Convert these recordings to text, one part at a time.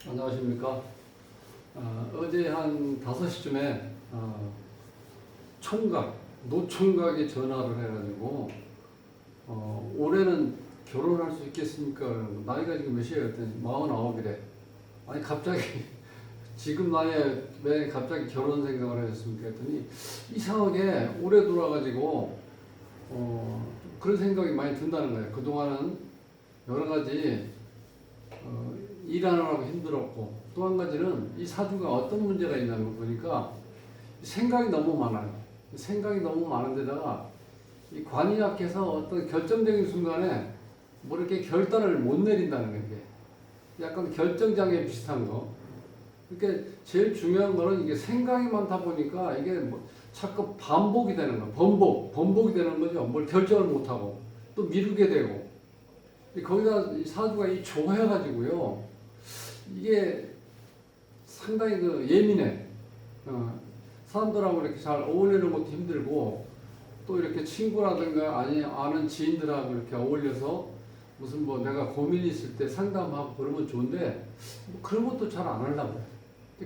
안녕하십니까. 어제 한 5시쯤에 노총각이 전화를 해가지고 올해는 결혼할 수 있겠습니까? 나이가 지금 몇이에요? 그랬더니 49이래. 아니 갑자기 지금 나이에 왜 갑자기 결혼 생각을 하셨습니까? 했더니 이상하게 올해 돌아가지고 그런 생각이 많이 든다는 거예요. 그동안은 여러 가지 일하느라고 힘들었고, 또 한 가지는 이 사주가 어떤 문제가 있냐는 걸 보니까 생각이 너무 많아요. 생각이 너무 많은데다가 이 관이 약해서 어떤 결정적인 순간에 뭐 이렇게 결단을 못 내린다는 거예요. 이게 약간 결정장애 비슷한 거. 그러니까 제일 중요한 거는 이게 생각이 많다 보니까 이게 뭐 자꾸 반복이 되는 거야. 번복이 되는 거죠. 뭘 결정을 못 하고 또 미루게 되고. 거기다 이 사주가 이 조해가지고요. 이게 상당히 예민해. 사람들하고 이렇게 잘 어울리는 것도 힘들고, 또 이렇게 친구라든가 아는 지인들하고 이렇게 어울려서 무슨 뭐 내가 고민이 있을 때 상담하고 그러면 좋은데, 뭐 그런 것도 잘 안 하려고 해요.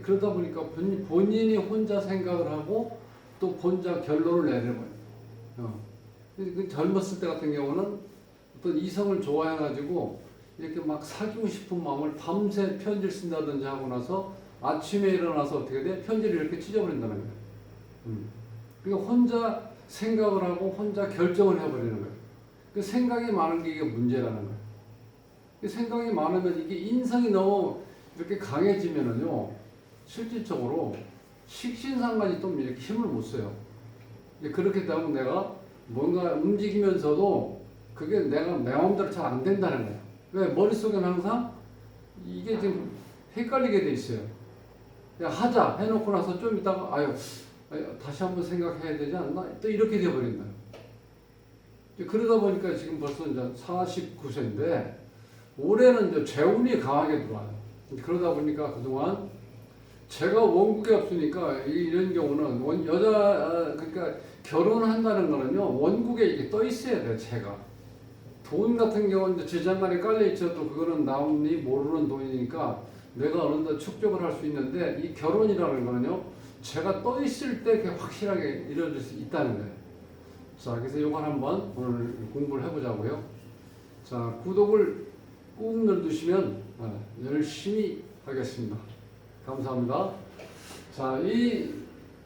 그러다 보니까 본인이 혼자 생각을 하고 또 혼자 결론을 내려버려요. 그 젊었을 때 같은 경우는 어떤 이성을 좋아해가지고 이렇게 막 사귀고 싶은 마음을 밤새 편지를 쓴다든지 하고 나서 아침에 일어나서 어떻게 돼? 편지를 이렇게 찢어버린다는 거예요. 그러니까 혼자 생각을 하고 혼자 결정을 해버리는 거예요. 그 생각이 많은 게 이게 문제라는 거예요. 그 생각이 많으면 이게 인성이 너무 이렇게 강해지면은요, 실질적으로 식신상간이 또 이렇게 힘을 못 써요. 그렇게 되면 내가 뭔가 움직이면서도 그게 내 마음대로 잘 안 된다는 거예요. 왜? 머릿속에는 항상 이게 지금 헷갈리게 돼 있어요. 그냥 하자 해놓고 나서 좀 있다가 아유 다시 한번 생각해야 되지 않나? 또 이렇게 돼버린다. 그러다 보니까 지금 벌써 이제 49세인데 올해는 이제 재운이 강하게 들어와요. 그러다 보니까 그동안 제가 원국에 없으니까 이런 경우는 그러니까 결혼한다는 거는요, 원국에 이게 떠 있어야 돼요. 제가 돈 같은 경우는 이제 지장간에 깔려 있어도 그거는 남이 모르는 돈이니까 내가 어느 정도 축적을 할 수 있는데, 이 결혼이라는 거는요, 제가 떠 있을 때 그게 확실하게 이루어질 수 있다는 거예요. 자, 그래서 이걸 한번 오늘 공부를 해보자고요. 자, 구독을 꾹 눌러주시면 열심히 하겠습니다. 감사합니다. 자, 이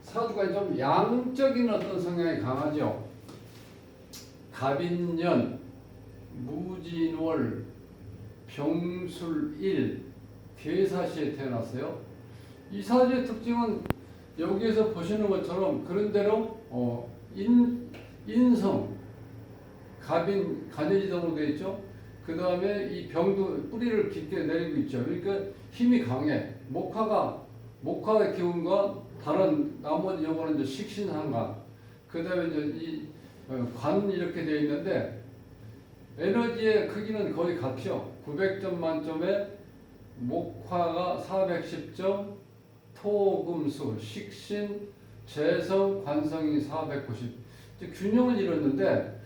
사주가 좀 양적인 어떤 성향이 강하죠. 갑인년, 무진월, 병술일, 괴사시에 태어났어요. 이 사주의 특징은 여기에서 보시는 것처럼 그런대로 인성, 갑인, 간여지동으로 되어 있죠. 그 다음에 이 병도 뿌리를 깊게 내리고 있죠. 그러니까 힘이 강해. 목화의 기운과 다른 나머지 요거는 이제 식신상관. 그 다음에 이제 관 이렇게 되어 있는데, 에너지의 크기는 거의 같죠. 900점 만점에 목화가 410점, 토금수, 식신, 재성, 관성이 490. 균형을 이뤘는데,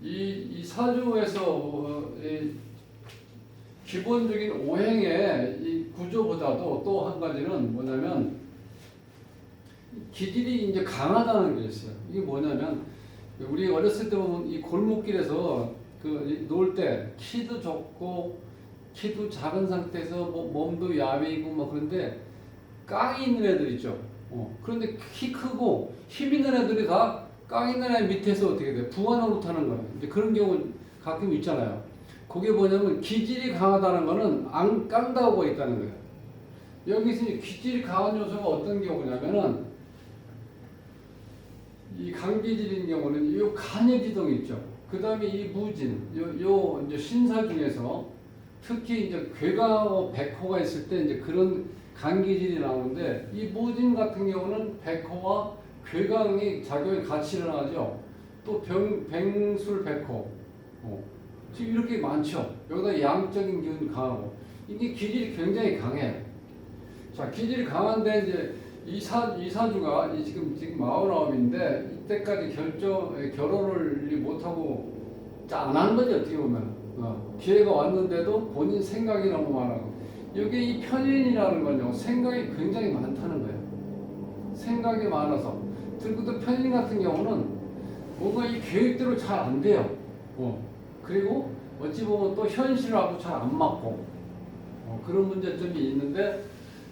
이 사주에서 기본적인 오행의 이 구조보다도 또 한 가지는 뭐냐면, 기질이 이제 강하다는 게 있어요. 이게 뭐냐면, 우리 어렸을 때 보면 이 골목길에서 놀 때 키도 적고 키도 작은 상태에서 뭐 몸도 야위고 뭐 그런데 깡이 있는 애들 있죠. 그런데 키 크고 힘 있는 애들이 다 깡 있는 애 밑에서 어떻게 돼? 부하 노릇하는 거예요. 이제 그런 경우 가끔 있잖아요. 그게 뭐냐면 기질이 강하다는 거는 안 깡다고 있다는 거예요. 여기서 기질이 강한 요소가 어떤 경우냐면은, 이 간기질인 경우는 이 간여지동이 있죠. 그 다음에 이 무진, 요 이제 신사 중에서 특히 이제 괴가하고 백호가 있을 때 이제 그런 간기질이 나오는데, 이 무진 같은 경우는 백호와 괴강이 작용이 같이 일어나죠. 또 병술 백호. 지금 이렇게 많죠. 여기다 양적인 기운이 강하고. 이게 기질이 굉장히 강해요. 자, 기질이 강한데 이제 이 사주가 지금 49인데 이때까지 결혼을 못하고 안 하는 거죠. 어떻게 보면 기회가 왔는데도 본인 생각이 너무 많아요. 여기 이 편인이라는 건요, 생각이 굉장히 많다는 거예요. 생각이 많아서. 그리고 또 편인 같은 경우는 뭔가 이 계획대로 잘 안 돼요. 그리고 어찌 보면 또 현실하고 잘 안 맞고, 그런 문제점이 있는데,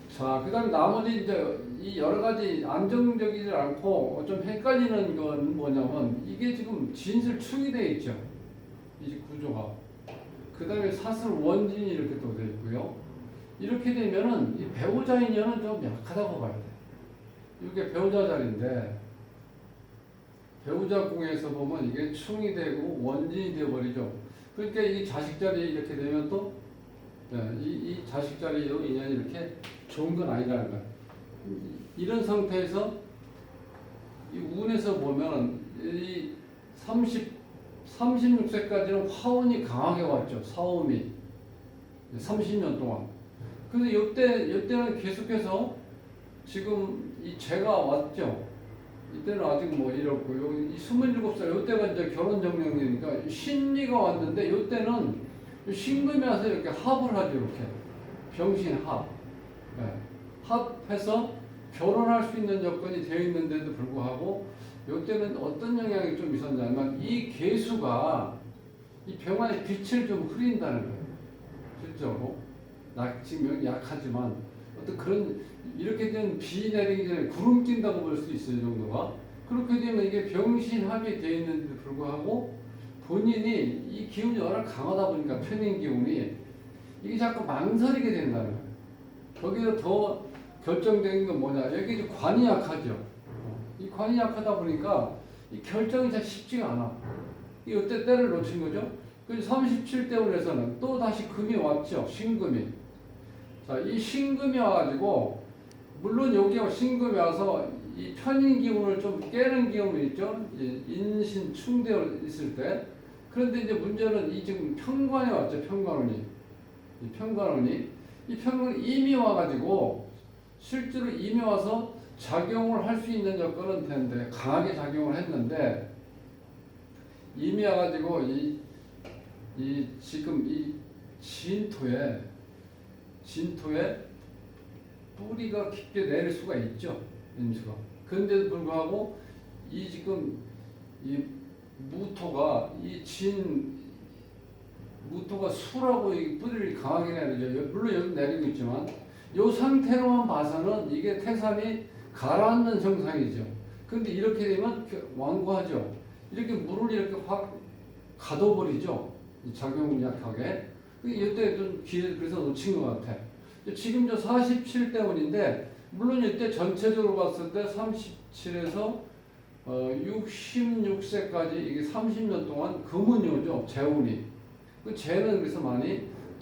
자, 그 다음에 나머지 이제 이 여러 가지 안정적이지 않고 좀 헷갈리는 건 뭐냐면, 이게 지금 진술충이 되어 있죠. 이 구조가. 그 다음에 사슬 원진이 이렇게 또 되어 있고요. 이렇게 되면은 이 배우자 인연은 좀 약하다고 봐야 돼. 이게 배우자 자리인데, 배우자 궁에서 보면 이게 충이 되고 원진이 되어버리죠. 그러니까 이 자식 자리에 이렇게 되면 또, 이 자식 자리로 인연이 이렇게 좋은 건 아니라는 거야. 이런 상태에서 이 운에서 보면 이 36세까지는 화운이 강하게 왔죠. 사움이. 30년 동안. 근데 이때는 계속해서 지금 이 재가 왔죠. 이때는 아직 뭐 이렇고, 여기 27살, 이때가 이제 결혼 정년이니까 신리가 왔는데, 이때는 신금이 와서 이렇게 합을 하죠, 이렇게. 병신합. 네. 합해서 결혼할 수 있는 여건이 되어 있는데도 불구하고, 이때는 어떤 영향이 좀 있었냐면, 이 계수가 이 병화의 빛을 좀 흐린다는 거예요. 실제로. 지금 약하지만, 어떤 그런, 이렇게 되면 비 내리기 전에 구름 낀다고 볼 수 있어요, 이 정도가. 그렇게 되면 이게 병신합이 되어 있는데도 불구하고 본인이 이 기운이 워낙 강하다 보니까 편인 기운이 이게 자꾸 망설이게 된다는 거예요. 거기서 더 결정적인 건 뭐냐. 여기 이제 관이 약하죠. 이 관이 약하다 보니까 이 결정이 잘 쉽지가 않아. 이때 때를 놓친 거죠. 그래서 37대운에서는 또 다시 금이 왔죠. 신금이. 자, 이 신금이 와가지고, 물론 여기에 신금이 와서 이 편인 기운을 좀 깨는 기운이 있죠. 인신 충되어 있을 때. 그런데 이제 문제는 이 지금 편관이 왔죠. 편관운이. 이 편관운이. 이 편관이 이미 와가지고, 실제로 이미 와서 작용을 할 수 있는 여건은 되는데, 강하게 작용을 했는데, 이미 와가지고 지금 이 진토에 뿌리가 깊게 내릴 수가 있죠. 임수가. 그런데도 불구하고 이 지금 이 무토가 수라고 이 뿌리를 강하게 내리죠. 물론 여기 내리고 있지만 이 상태로만 봐서는 이게 태산이 가라앉는 형상이죠. 그런데 이렇게 되면 완고하죠. 이렇게 물을 이렇게 확 가둬버리죠. 작용 약하게. 이때 좀 기회를 그래서 놓친 것 같아. 지금 저 47대운인데, 물론 이때 전체적으로 봤을 때 37에서 66세까지 이게 30년 동안 금운이 오죠. 재운이. 그 재는 그래서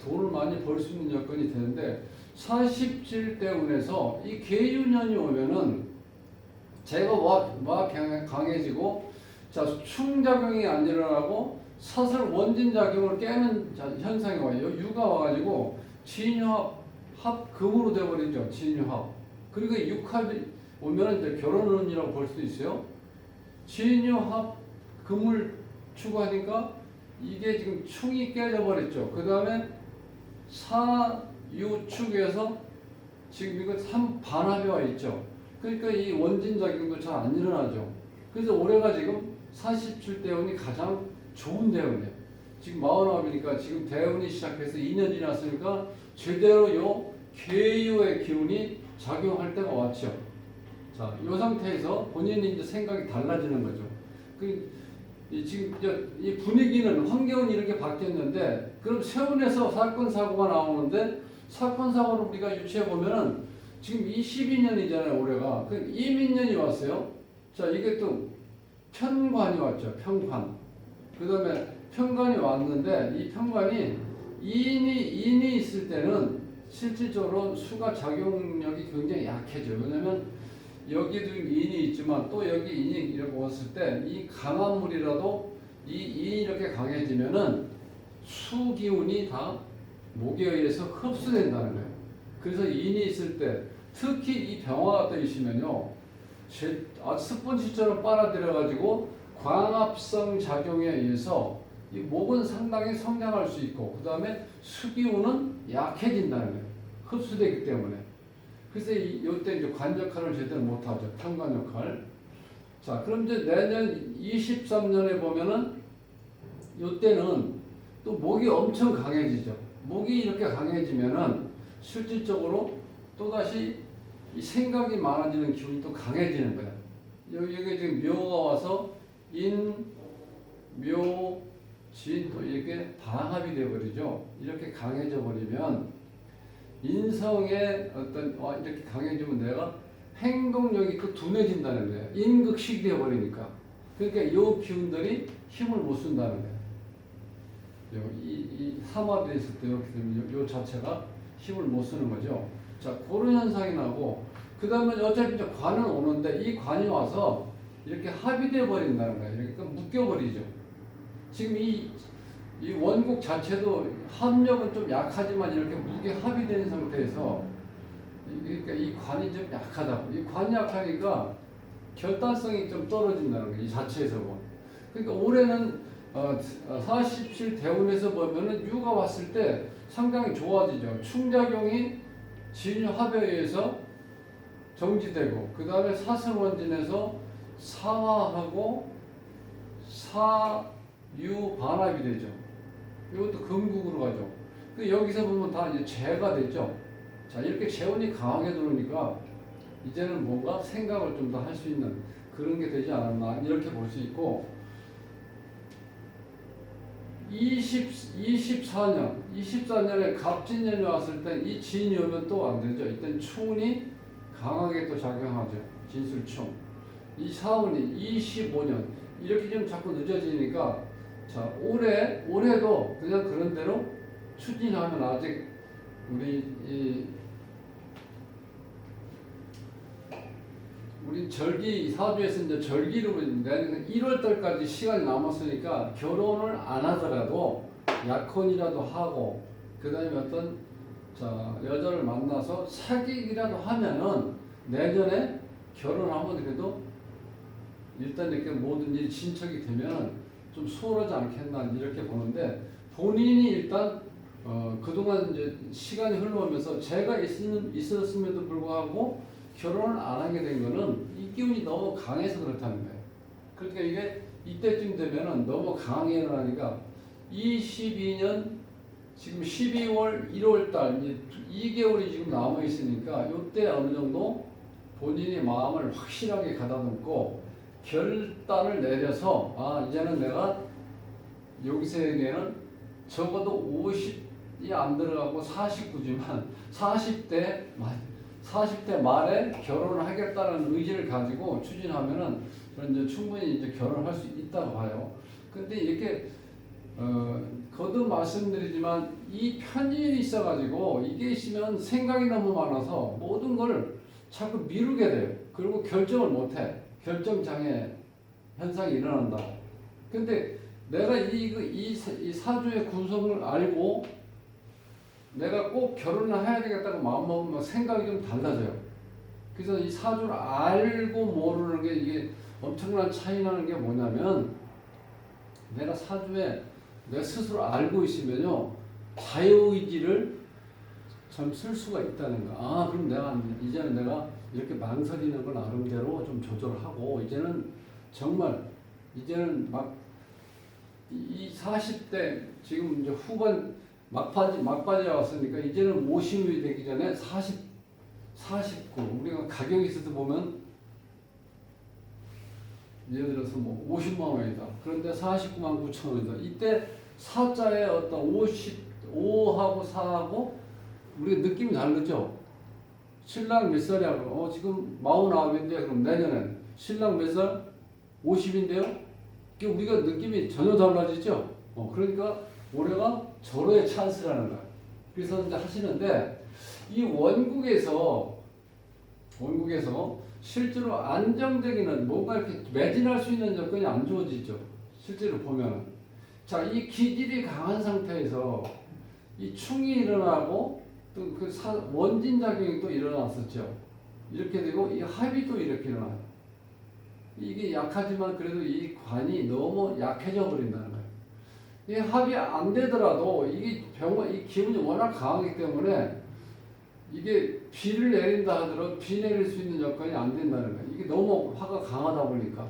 돈을 많이 벌 수 있는 여건이 되는데, 47대운에서 이 계유년이 오면은 재가 강해지고, 자, 충작용이 안 일어나고 사슬 원진작용을 깨는 현상이 와요. 유가 와가지고 진유합 금으로 돼버리죠. 진유합. 그리고 육합이 오면 이제 결혼운이라고 볼 수도 있어요. 진유합 금을 추구하니까 이게 지금 충이 깨져버렸죠. 그 다음에 사유축에서 지금 이거 반합이 와 있죠. 그러니까 이 원진작용도 잘 안 일어나죠. 그래서 올해가 지금 47대운이 가장 좋은 대운이에요. 지금 49이니까 지금 대운이 시작해서 2년 지났으니까 제대로 요 계유의 기운이 작용할 때가 왔죠. 자, 이 상태에서 본인이 이제 생각이 달라지는 거죠. 지금 이 분위기는 환경은 이렇게 바뀌었는데, 그럼 세운에서 사건 사고가 나오는데, 사건 사고를 우리가 유추해 보면은 지금 22년이잖아요, 올해가. 그 이민년이 왔어요. 자, 이게 또 편관이 왔죠. 편관. 그 다음에 편관이 왔는데, 이 편관이 인이 있을 때는 실질적으로 수가 작용력이 굉장히 약해져요. 왜냐면 여기도 인이 있지만 또 여기 인이 이렇게 왔을 때 이 강한 물이라도 이 인이 이렇게 강해지면은 수 기운이 다 목에 의해서 흡수된다는 거예요. 그래서 인이 있을 때 특히 이 병화가 떠 있으면요, 스펀지처럼 빨아들여가지고 광합성 작용에 의해서 이 목은 상당히 성장할 수 있고, 그 다음에 수기운은 약해진다는 거예요. 흡수되기 때문에. 그래서 이때 이제 관 역할을 제대로 못하죠. 편관 역할. 자, 그럼 이제 내년 23년에 보면은 이때는 또 목이 엄청 강해지죠. 목이 이렇게 강해지면은 실질적으로 또다시 이 생각이 많아지는 기운이 또 강해지는 거예요. 여기 지금 묘가 와서 인, 묘, 진 또 이렇게 반합이 되어버리죠. 이렇게 강해져 버리면 인성의 어떤 이렇게 강해지면 내가 행동력이 또 둔해진다는 거예요. 인극식이 되어버리니까. 그러니까 이 기운들이 힘을 못 쓴다는 거예요. 이 삼합이 됐을 때 이렇게 되면 요 자체가 힘을 못 쓰는 거죠. 자, 그런 현상이 나고, 그 다음에 어차피 이제 관은 오는데 이 관이 와서 이렇게 합의돼 버린다는 거예요. 이렇게 묶여버리죠. 지금 이 원국 자체도 합력은 좀 약하지만 이렇게 무게 합의된 상태에서 그러니까 이 관이 좀 약하다고. 이 관이 약하니까 결단성이 좀 떨어진다는 거예요. 이 자체에서 보면. 그러니까 올해는 47 대운에서 보면은 유가 왔을 때 상당히 좋아지죠. 충작용이 진유합에 의해서 정지되고, 그 다음에 사승원진에서 사화하고 사유 반합이 되죠. 이것도 금국으로 가죠. 여기서 보면 다 이제 재가 되죠. 자, 이렇게 재운이 강하게 들어오니까 이제는 뭔가 생각을 좀 더 할 수 있는 그런 게 되지 않았나 이렇게 볼 수 있고, 24년에 갑진년이 왔을 때 이 진이 오면 또 안 되죠. 이때는 충운이 강하게 또 작용하죠. 진술충. 이 사운이 25년 이렇게 좀 자꾸 늦어지니까, 자, 올해도 그냥 그런 대로 추진하면 아직 우리 절기 사주에서 이제 절기로 내년 1월 달까지 시간이 남았으니까 결혼을 안 하더라도 약혼이라도 하고, 그 다음에 어떤 여자를 만나서 사귀기라도 하면은 내년에 결혼하면 그래도 일단 이렇게 모든 일이 진척이 되면 좀 수월하지 않겠나 이렇게 보는데, 본인이 일단 그동안 이제 시간이 흘러오면서 제가 있었음에도 불구하고 결혼을 안 하게 된 거는 이 기운이 너무 강해서 그렇다는 거예요. 그러니까 이게 이때쯤 되면은 너무 강하게 일어나니까 22년 지금 12월 1월 달 이제 2개월이 지금 남아 있으니까 이때 어느 정도 본인의 마음을 확실하게 가다듬고 결단을 내려서 이제는 내가 여기서에게는 적어도 50이 안 들어가고 49지만 40대 말에 결혼을 하겠다는 의지를 가지고 추진하면은 이제 충분히 이제 결혼할 수 있다고 봐요. 근데 이렇게 거듭 말씀드리지만 이 편일이 있어가지고 이게 있으면 생각이 너무 많아서 모든 걸 자꾸 미루게 돼요. 그리고 결정을 못해. 결정장애 현상이 일어난다. 근데 내가 이 사주의 구성을 알고 내가 꼭 결혼을 해야 되겠다고 마음먹으면 생각이 좀 달라져요. 그래서 이 사주를 알고 모르는 게 이게 엄청난 차이 나는 게 뭐냐면, 내가 사주에 내 스스로 알고 있으면요 자유의지를 참 쓸 수가 있다는 거. 그럼 이제는 내가 이렇게 망설이는 걸 나름대로 좀 조절을 하고, 이제는 막 이 40대 지금 이제 후반 막바지에 왔으니까 이제는 50이 되기 전에 49 우리가 가격이 있어도 보면 예를 들어서 뭐 50만 원이다. 그런데 49만 9천 원이다. 이때 사자의 어떤 5하고 4하고 우리가 느낌이 다르죠. 신랑 몇 살이야? 지금 49인데 그럼 내년엔 신랑 몇 살? 50인데요? 우리가 느낌이 전혀 달라지죠. 그러니까 올해가 절호의 찬스라는 거야. 그래서 이제 하시는데, 이 원국에서 실제로 안정되기는 뭔가 이렇게 매진할 수 있는 여건이 안 주어지죠. 실제로 보면. 자, 이 기질이 강한 상태에서 이 충이 일어나고 또 그 원진 작용이 또 일어났었죠. 이렇게 되고 이 합이 또 이렇게 일어나요. 이게 약하지만 그래도 이 관이 너무 약해져 버린다는 거예요. 이 합이 안 되더라도 이 기운이 워낙 강하기 때문에 이게 비를 내린다 하더라도 비 내릴 수 있는 여건이 안 된다는 거예요. 이게 너무 화가 강하다 보니까.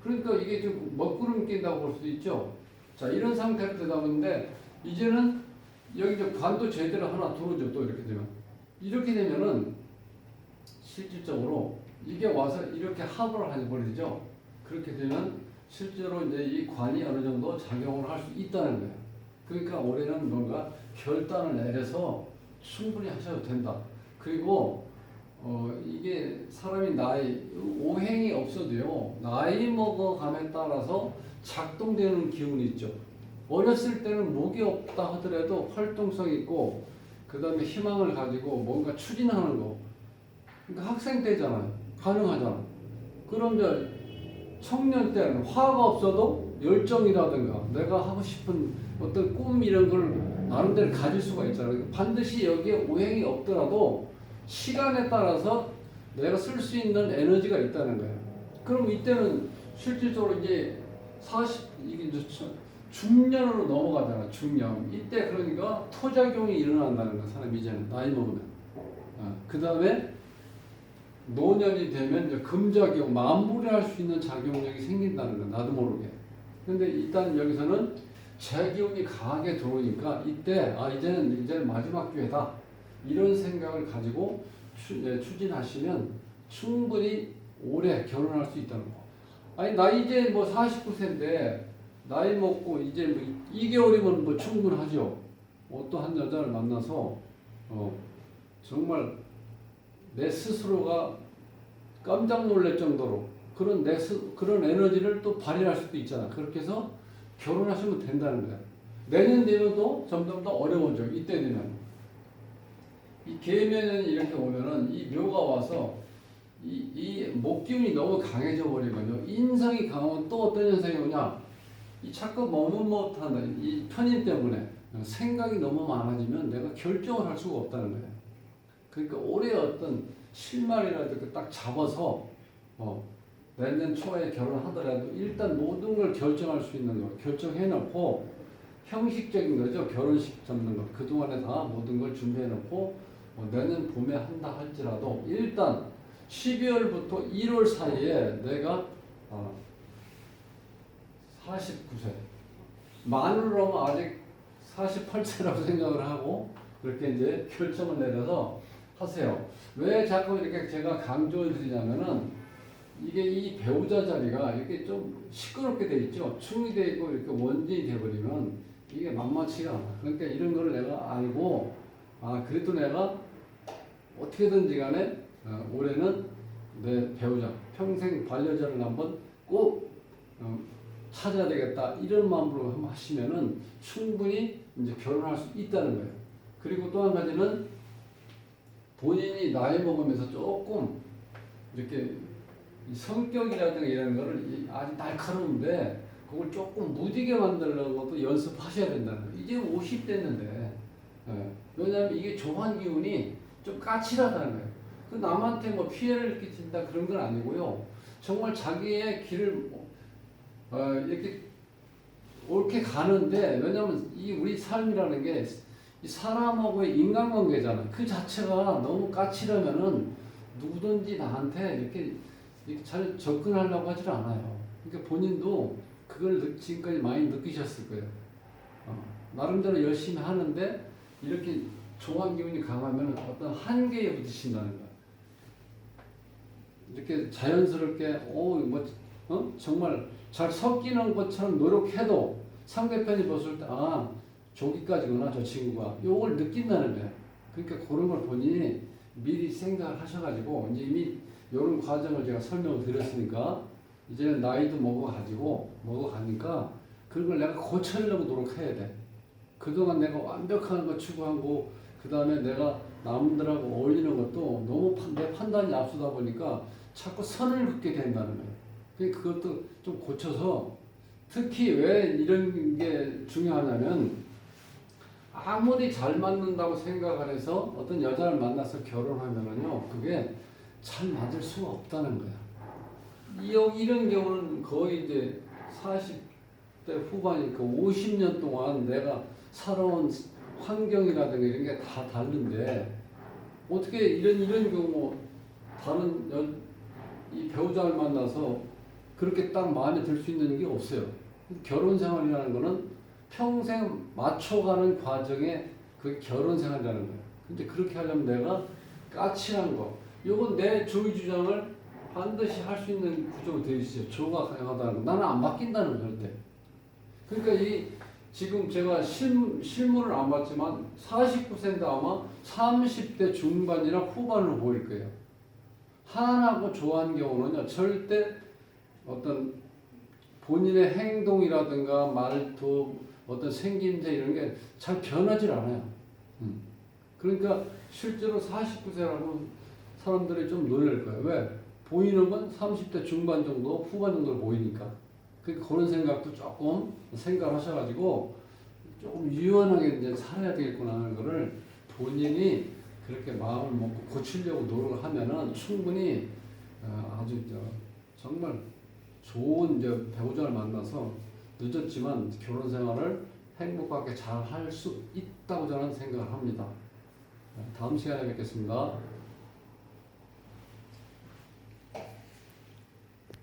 그러니까 이게 좀 먹구름 낀다고 볼 수도 있죠. 자, 이런 상태로 되다 보는데 이제는 여기 저 관도 제대로 하나 들어오죠. 또 이렇게 되면. 이렇게 되면은 실질적으로 이게 와서 이렇게 합을 해버리죠. 그렇게 되면 실제로 이제 이 관이 어느 정도 작용을 할 수 있다는 거예요. 그러니까 올해는 뭔가 결단을 내려서 충분히 하셔도 된다. 그리고 이게 사람이 나이 오행이 없어도요 나이 먹어감에 따라서 작동되는 기운이 있죠. 어렸을 때는 목이 없다 하더라도 활동성 있고 그 다음에 희망을 가지고 뭔가 추진하는 거. 그러니까 학생 때잖아요. 가능하잖아. 그럼 이제 청년 때는 화가 없어도 열정이라든가 내가 하고 싶은 어떤 꿈 이런 걸 나름대로 가질 수가 있잖아요. 반드시 여기에 오행이 없더라도 시간에 따라서 내가 쓸 수 있는 에너지가 있다는 거예요. 그럼 이때는 실질적으로 이제 이게 이제 중년으로 넘어가잖아. 중년. 이때 그러니까 토작용이 일어난다는 거야. 사람이 이제는 나이 먹으면. 그 다음에 노년이 되면 이제 금작용, 마무리할 수 있는 작용력이 생긴다는 거야. 나도 모르게. 근데 일단 여기서는 재기운이 강하게 들어오니까 이때 이제는 마지막 기회다. 이런 생각을 가지고 추진하시면 충분히 오래 결혼할 수 있다는 거. 아니 나 이제 뭐 49세인데 나이 먹고 이제 뭐 2개월이면 뭐 충분하죠. 어떠한 여자를 만나서 정말 내 스스로가 깜짝 놀랄 정도로 그런 에너지를 또 발휘할 수도 있잖아. 그렇게 해서 결혼하시면 된다는 거야. 내년 되면 또 점점 더 어려워져. 이때 되면. 이 계면연이 이렇게 오면은 이 묘가 와서 이 목기운이 너무 강해져 버리거든요. 인성이 강하면 또 어떤 현상이 오냐? 이 자꾸 머뭇머뭇하는 이 편인 때문에 생각이 너무 많아지면 내가 결정을 할 수가 없다는 거예요. 그러니까 올해 어떤 실마리라도 딱 잡아서 내년 초에 결혼하더라도 일단 모든 걸 결정할 수 있는 거 결정해놓고 형식적인 거죠. 결혼식 잡는 거 그동안에 다 모든 걸 준비해놓고 내년 봄에 한다 할지라도 일단 12월부터 1월 사이에 내가 49세 만으로 하면 아직 48세라고 생각을 하고 그렇게 이제 결정을 내려서 하세요. 왜 자꾸 이렇게 제가 강조를 드리냐면은 이게 이 배우자 자리가 이렇게 좀 시끄럽게 돼 있죠. 충이 돼 있고 이렇게 원진이 돼 버리면 이게 만만치가 않아. 그러니까 이런 거를 내가 알고 그래도 내가 어떻게든지 간에 올해는 내 배우자 평생 반려자를 한번 꼭 찾아야 되겠다 이런 마음으로 한번 하시면은 충분히 이제 결혼할 수 있다는 거예요. 그리고 또 한 가지는 본인이 나이 먹으면서 조금 이렇게 성격이라든가 이런 거를 아주 날카로운데 그걸 조금 무디게 만들려고 또 연습하셔야 된다는 거예요. 이제 50 됐는데 왜냐하면 이게 조환 기운이 좀 까칠하다는 거예요. 그 남한테 뭐 피해를 끼친다 그런 건 아니고요. 정말 자기의 길을 이렇게 옳게 가는데 왜냐하면 이 우리 삶이라는 게 이 사람하고의 인간관계잖아. 그 자체가 너무 까칠하면은 누구든지 나한테 이렇게 잘 접근하려고 하질 않아요. 그러니까 본인도 그걸 지금까지 많이 느끼셨을 거예요. 나름대로 열심히 하는데 이렇게 조한 기운이 강하면 어떤 한계에 부딪힌다는 거야. 이렇게 자연스럽게 정말 잘 섞이는 것처럼 노력해도 상대편이 봤을 때 저기까지구나 저 친구가 요걸 느낀다는 거야. 그러니까 그런 걸 본인이 미리 생각을 하셔가지고 이제 이미 이런 과정을 제가 설명을 드렸으니까 이제는 나이도 먹어가니까 그런 걸 내가 고치려고 노력해야 돼. 그동안 내가 완벽한 거 추구하고 그 다음에 내가 남들하고 어울리는 것도 너무 내 판단이 앞서다 보니까 자꾸 선을 긋게 된다는 거예요. 그것도 좀 고쳐서 특히 왜 이런 게 중요하냐면 아무리 잘 맞는다고 생각을 해서 어떤 여자를 만나서 결혼하면은요 그게 잘 맞을 수가 없다는 거야. 이런 경우는 거의 이제 40대 후반이니까 50년 동안 내가 살아온 환경이라든가 이런 게 다 다른데 어떻게 이런 경우 다른 이 배우자를 만나서 그렇게 딱 마음에 들 수 있는 게 없어요. 결혼 생활이라는 거는 평생 맞춰가는 과정에 그 결혼 생활이라는 거예요. 근데 그렇게 하려면 내가 까칠한 거, 요건 내 주의 주장을 반드시 할 수 있는 구조가 되어 있어요. 조가 강하다는 거. 나는 안 바뀐다는 거예요, 절대. 그러니까 지금 제가 실물을 안 봤지만 49세인데 아마 30대 중반이나 후반으로 보일 거예요. 하나하고 좋아하는 경우는요, 절대 어떤 본인의 행동이라든가 말투, 어떤 생김새 이런 게 잘 변하질 않아요. 그러니까 실제로 49세라면 사람들이 좀 놀랄 거예요. 왜? 보이는 건 30대 중반 정도, 후반 정도로 보이니까. 그런 생각도 조금 생각하셔가지고 조금 유연하게 이제 살아야 되겠구나 하는 거를 본인이 그렇게 마음을 먹고 고치려고 노력을 하면은 충분히 아주 정말 좋은 배우자를 만나서 늦었지만 결혼 생활을 행복하게 잘 할 수 있다고 저는 생각을 합니다. 다음 시간에 뵙겠습니다.